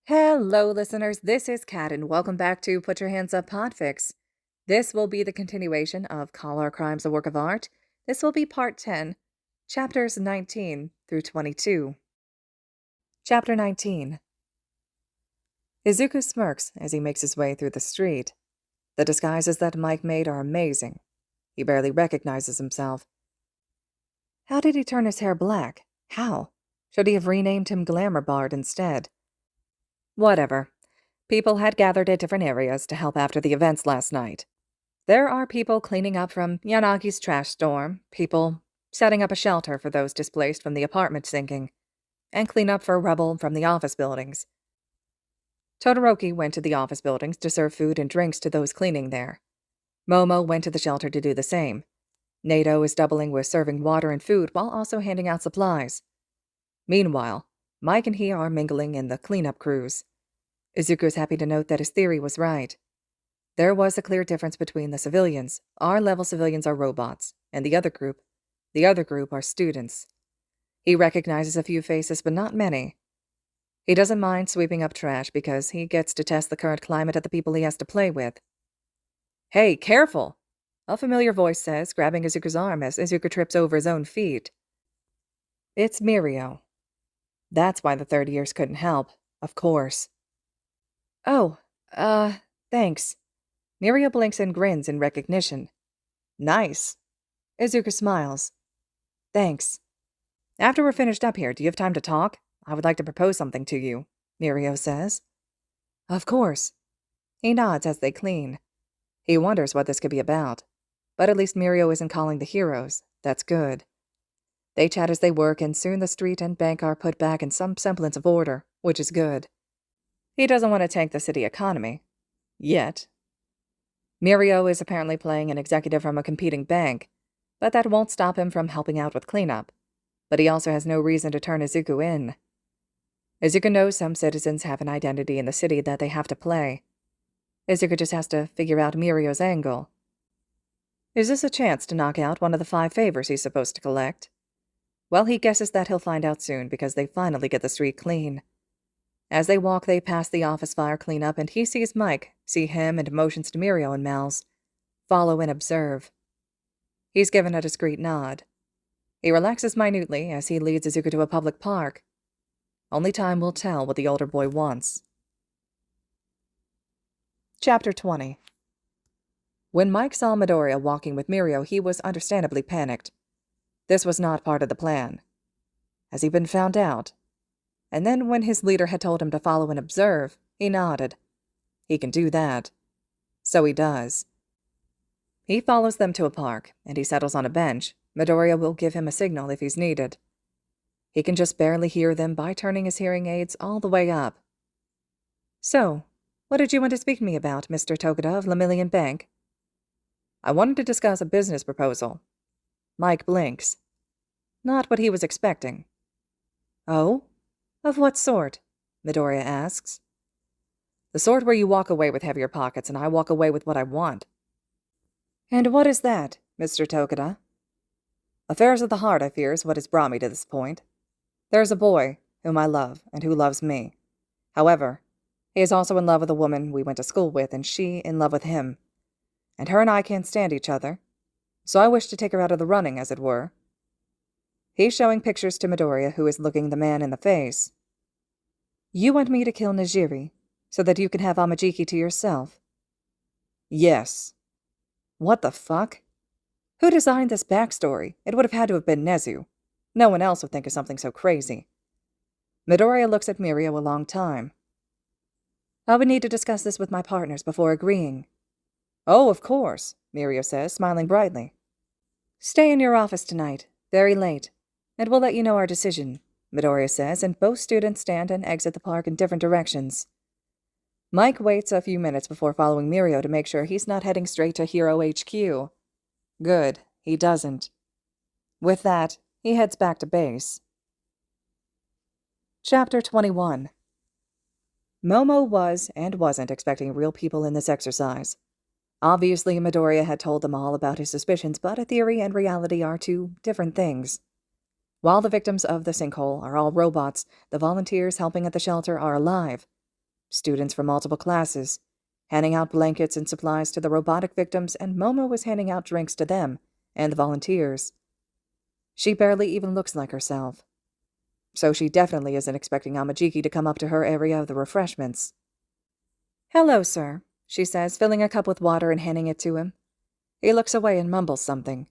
Hello, listeners. This is Kat, and welcome back to Put Your Hands Up Podfics. This will be the continuation of Call Our Crimes a Work of Art. This will be part 10, chapters 19 through 22. Chapter 19. Izuku smirks as he makes his way through the street. The disguises that Mike made are amazing. He barely recognizes himself. How did he turn his hair black? How? Should he have renamed him Glamour Bard instead? Whatever. People had gathered at different areas to help after the events last night. There are people cleaning up from Yanagi's trash storm, people setting up a shelter for those displaced from the apartment sinking, and clean up for rubble from the office buildings. Todoroki went to the office buildings to serve food and drinks to those cleaning there. Momo went to the shelter to do the same. Nato is doubling with serving water and food while also handing out supplies. Meanwhile, Mike and he are mingling in the cleanup crews. Izuku is happy to note that his theory was right. There was a clear difference between the civilians. Our level civilians are robots, and the other group are students. He recognizes a few faces, but not many. He doesn't mind sweeping up trash because he gets to test the current climate at the people he has to play with. "Hey, careful!" a familiar voice says, grabbing Izuku's arm as Izuku trips over his own feet. It's Mirio. That's why the third years couldn't help, of course. Oh, thanks. Mirio blinks and grins in recognition. Nice. Izuku smiles. Thanks. After we're finished up here, do you have time to talk? I would like to propose something to you, Mirio says. Of course. He nods as they clean. He wonders what this could be about. But at least Mirio isn't calling the heroes. That's good. They chat as they work, and soon the street and bank are put back in some semblance of order, which is good. He doesn't want to tank the city economy. Yet. Mirio is apparently playing an executive from a competing bank, but that won't stop him from helping out with cleanup. But he also has no reason to turn Izuku in. Izuku knows some citizens have an identity in the city that they have to play. Izuku just has to figure out Mirio's angle. Is this a chance to knock out one of the 5 favors he's supposed to collect? Well, he guesses that he'll find out soon because they finally get the street clean. As they walk, they pass the office fire cleanup, and he sees Mike, see him, and motions to Mirio and Mal's. Follow and observe. He's given a discreet nod. He relaxes minutely as he leads Izuku to a public park. Only time will tell what the older boy wants. Chapter 20. When Mike saw Midoriya walking with Mirio, he was understandably panicked. This was not part of the plan. Has he been found out? And then when his leader had told him to follow and observe, he nodded. He can do that. So he does. He follows them to a park, and he settles on a bench. Midoriya will give him a signal if he's needed. He can just barely hear them by turning his hearing aids all the way up. So, what did you want to speak to me about, Mr. Tokuda of Lemillion Bank? I wanted to discuss a business proposal. Mike blinks. Not what he was expecting. Oh? Of what sort? Midoriya asks. The sort where you walk away with heavier pockets and I walk away with what I want. And what is that, Mr. Tokuda? Affairs of the heart, I fear, is what has brought me to this point. There's a boy whom I love and who loves me. However, he is also in love with a woman we went to school with, and she in love with him. And her and I can't stand each other, so I wish to take her out of the running, as it were. He's showing pictures to Midoriya, who is looking the man in the face. You want me to kill Nejiri, so that you can have Amajiki to yourself? Yes. What the fuck? Who designed this backstory? It would have had to have been Nezu. No one else would think of something so crazy. Midoriya looks at Mirio a long time. I would need to discuss this with my partners before agreeing. Oh, of course, Mirio says, smiling brightly. Stay in your office tonight, very late, and we'll let you know our decision, Midoriya says, and both students stand and exit the park in different directions. Mike waits a few minutes before following Mirio to make sure he's not heading straight to Hero HQ. Good, he doesn't. With that, he heads back to base. Chapter 21. Momo was and wasn't expecting real people in this exercise. Obviously, Midoriya had told them all about his suspicions, but a theory and reality are two different things. While the victims of the sinkhole are all robots, the volunteers helping at the shelter are alive. students from multiple classes, handing out blankets and supplies to the robotic victims, and Momo was handing out drinks to them and the volunteers. She barely even looks like herself. So she definitely isn't expecting Amajiki to come up to her area of the refreshments. "Hello, sir," she says, filling a cup with water and handing it to him. He looks away and mumbles something.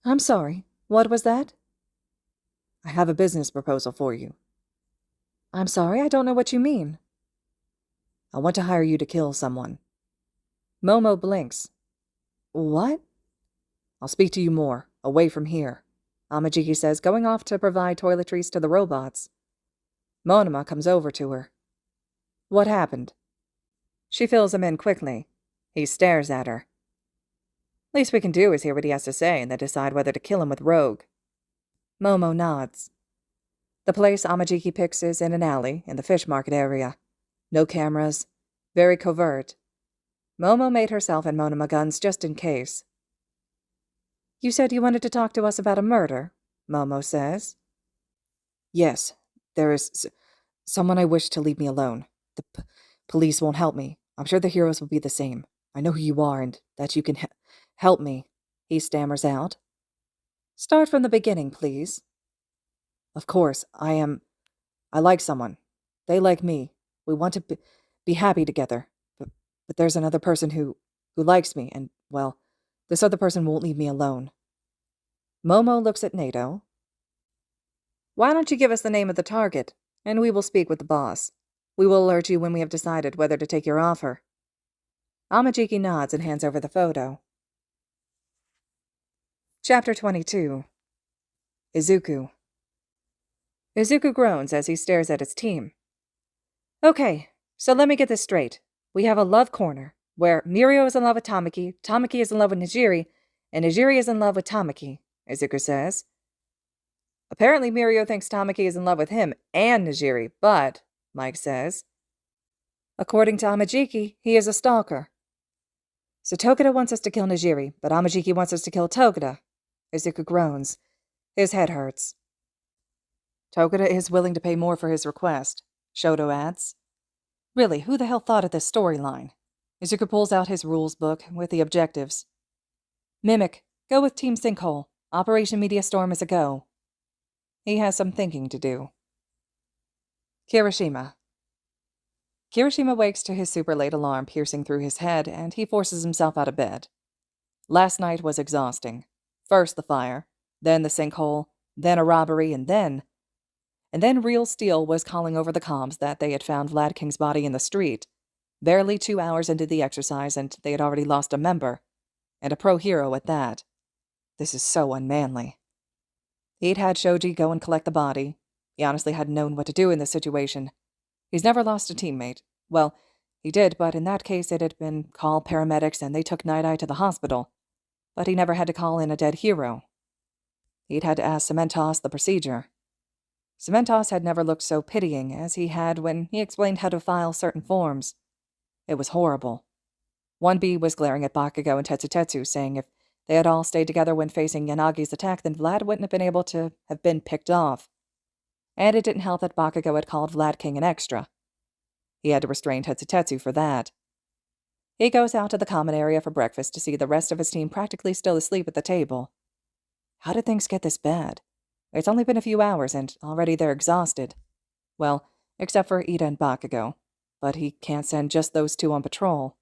"I'm sorry, what was that?" "I have a business proposal for you." "I'm sorry, I don't know what you mean." "I want to hire you to kill someone." Momo blinks. "What?" "I'll speak to you more, away from here," Amajiki says, going off to provide toiletries to the robots. Monoma comes over to her. "What happened?" She fills him in quickly. He stares at her. "Least we can do is hear what he has to say and then decide whether to kill him with Rogue." Momo nods. The place Amajiki picks is in an alley in the fish market area. No cameras. Very covert. Momo made herself and Monoma guns just in case. "You said you wanted to talk to us about a murder," Momo says. "Yes, there is someone I wish to leave me alone. The police won't help me. I'm sure the heroes will be the same. I know who you are and that you can help me," he stammers out. "Start from the beginning, please." "Of course, I like someone. They like me. We want to be happy together. But there's another person who likes me, and, well, this other person won't leave me alone." Momo looks at Nato. "Why don't you give us the name of the target, and we will speak with the boss. We will alert you when we have decided whether to take your offer." Amajiki nods and hands over the photo. Chapter 22. Izuku. Izuku groans as he stares at his team. "Okay, so let me get this straight. We have a love corner, where Mirio is in love with Tamaki, Tamaki is in love with Nijiri, and Nijiri is in love with Tamaki," Izuku says. "Apparently Mirio thinks Tamaki is in love with him and Nijiri, but," Mike says, "according to Amajiki, he is a stalker." "So Togeda wants us to kill Nijiri, but Amajiki wants us to kill Togeda," Izuku groans. His head hurts. "Togeda is willing to pay more for his request," Shoto adds. Really, who the hell thought of this storyline? Izuku pulls out his rules book with the objectives. "Mimic, go with Team Sinkhole. Operation Media Storm is a go." He has some thinking to do. Kirishima. Kirishima wakes to his super late alarm piercing through his head, and he forces himself out of bed. Last night was exhausting. First the fire, then the sinkhole, then a robbery, and then Real Steel was calling over the comms that they had found Vlad King's body in the street. Barely 2 hours into the exercise, and they had already lost a member. And a pro-hero at that. This is so unmanly. He'd had Shoji go and collect the body. He honestly hadn't known what to do in this situation. He's never lost a teammate. Well, he did, but in that case it had been call paramedics and they took Night Eye to the hospital. But he never had to call in a dead hero. He'd had to ask Cementos the procedure. Cementos had never looked so pitying as he had when he explained how to file certain forms. It was horrible. 1B was glaring at Bakugo and Tetsutetsu, saying if they had all stayed together when facing Yanagi's attack, then Vlad wouldn't have been able to have been picked off. And it didn't help that Bakugo had called Vlad King an extra. He had to restrain Tetsutetsu for that. He goes out to the common area for breakfast to see the rest of his team practically still asleep at the table. How did things get this bad? It's only been a few hours, and already they're exhausted. Well, except for Ida and Bakugo. But he can't send just those two on patrol.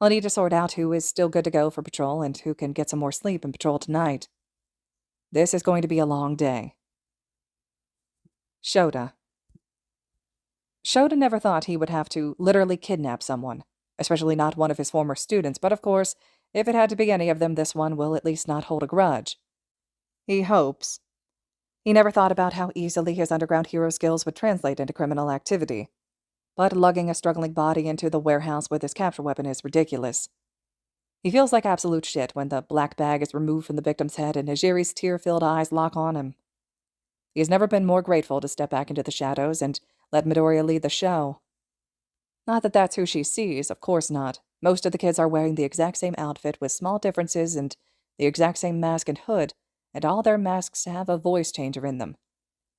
I'll need to sort out who is still good to go for patrol and who can get some more sleep and patrol tonight. This is going to be a long day. Shota. Shota never thought he would have to literally kidnap someone, especially not one of his former students, but of course, if it had to be any of them, this one will at least not hold a grudge. He hopes. He never thought about how easily his underground hero skills would translate into criminal activity. But lugging a struggling body into the warehouse with his capture weapon is ridiculous. He feels like absolute shit when the black bag is removed from the victim's head and Nijiri's tear-filled eyes lock on him. He has never been more grateful to step back into the shadows and let Midoriya lead the show. Not that that's who she sees, of course not. Most of the kids are wearing the exact same outfit with small differences and the exact same mask and hood, and all their masks have a voice changer in them.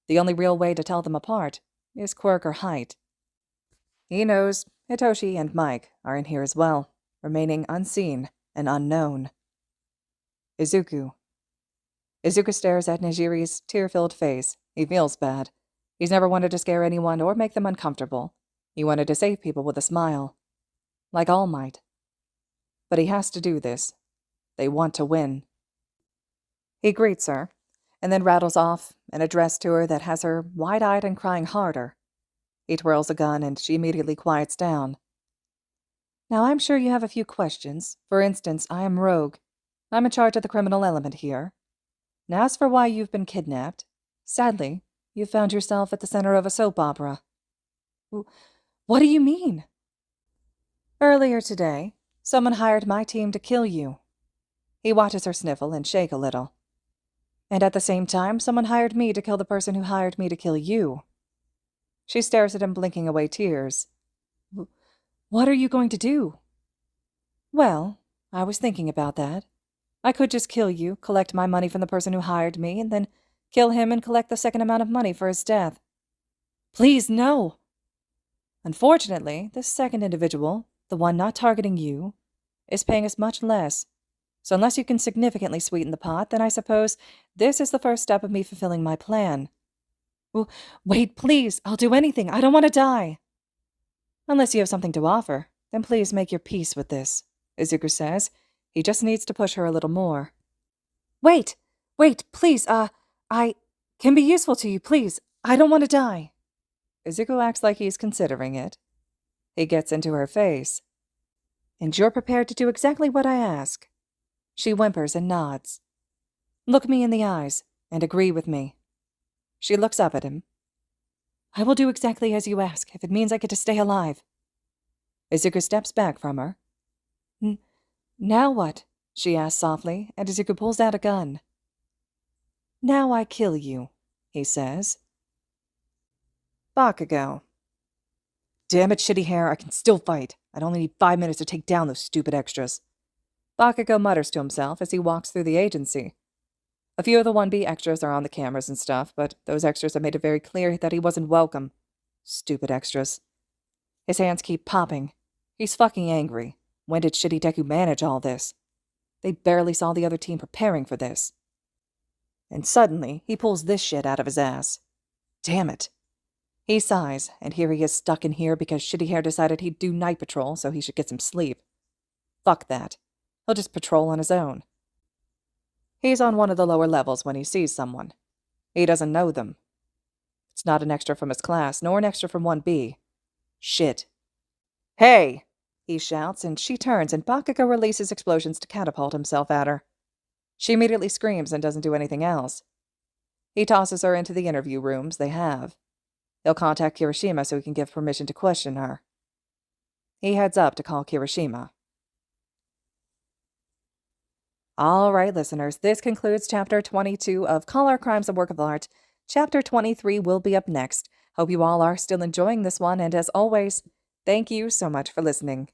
The only real way to tell them apart is quirk or height. He knows Hitoshi and Mike are in here as well, remaining unseen and unknown. Izuku. Izuku stares at Nejiri's tear-filled face. He feels bad. He's never wanted to scare anyone or make them uncomfortable. He wanted to save people with a smile. Like All Might. But he has to do this. They want to win. He greets her, and then rattles off an address to her that has her wide-eyed and crying harder. He twirls a gun, and she immediately quiets down. Now, I'm sure you have a few questions. For instance, I am Rogue. I'm in charge of the criminal element here. Now, as for why you've been kidnapped, sadly, you've found yourself at the center of a soap opera. What do you mean? Earlier today, someone hired my team to kill you. He watches her sniffle and shake a little. And at the same time, someone hired me to kill the person who hired me to kill you. She stares at him, blinking away tears. What are you going to do? Well, I was thinking about that. I could just kill you, collect my money from the person who hired me, and then kill him and collect the second amount of money for his death. Please, no! Unfortunately, this second individual, the one not targeting you, is paying us much less. So unless you can significantly sweeten the pot, then I suppose this is the first step of me fulfilling my plan. Wait, please, I'll do anything. I don't want to die. Unless you have something to offer, then please make your peace with this, Izuku says. He just needs to push her a little more. Wait, please, I can be useful to you, please. I don't want to die. Izuku acts like he's considering it. He gets into her face. And you're prepared to do exactly what I ask. She whimpers and nods. Look me in the eyes and agree with me. She looks up at him. I will do exactly as you ask, if it means I get to stay alive. Izuku steps back from her. Now what? She asks softly, and Izuku pulls out a gun. Now I kill you, he says. Bakugo. Damn it, shitty hair, I can still fight. I'd only need 5 minutes to take down those stupid extras. Bakugo mutters to himself as he walks through the agency. A few of the 1B extras are on the cameras and stuff, but those extras have made it very clear that he wasn't welcome. Stupid extras. His hands keep popping. He's fucking angry. When did Shitty Deku manage all this? They barely saw the other team preparing for this. And suddenly, he pulls this shit out of his ass. Damn it. He sighs, and here he is stuck in here because Shitty Hair decided he'd do night patrol so he should get some sleep. Fuck that. He'll just patrol on his own. He's on one of the lower levels when he sees someone. He doesn't know them. It's not an extra from his class, nor an extra from 1B. Shit. Hey! He shouts, and she turns, and Bakugo releases explosions to catapult himself at her. She immediately screams and doesn't do anything else. He tosses her into the interview rooms they have. He'll contact Kirishima so he can give permission to question her. He heads up to call Kirishima. All right, listeners, this concludes Chapter 22 of Call Our Crimes a Work of Art. Chapter 23 will be up next. Hope you all are still enjoying this one, and as always, thank you so much for listening.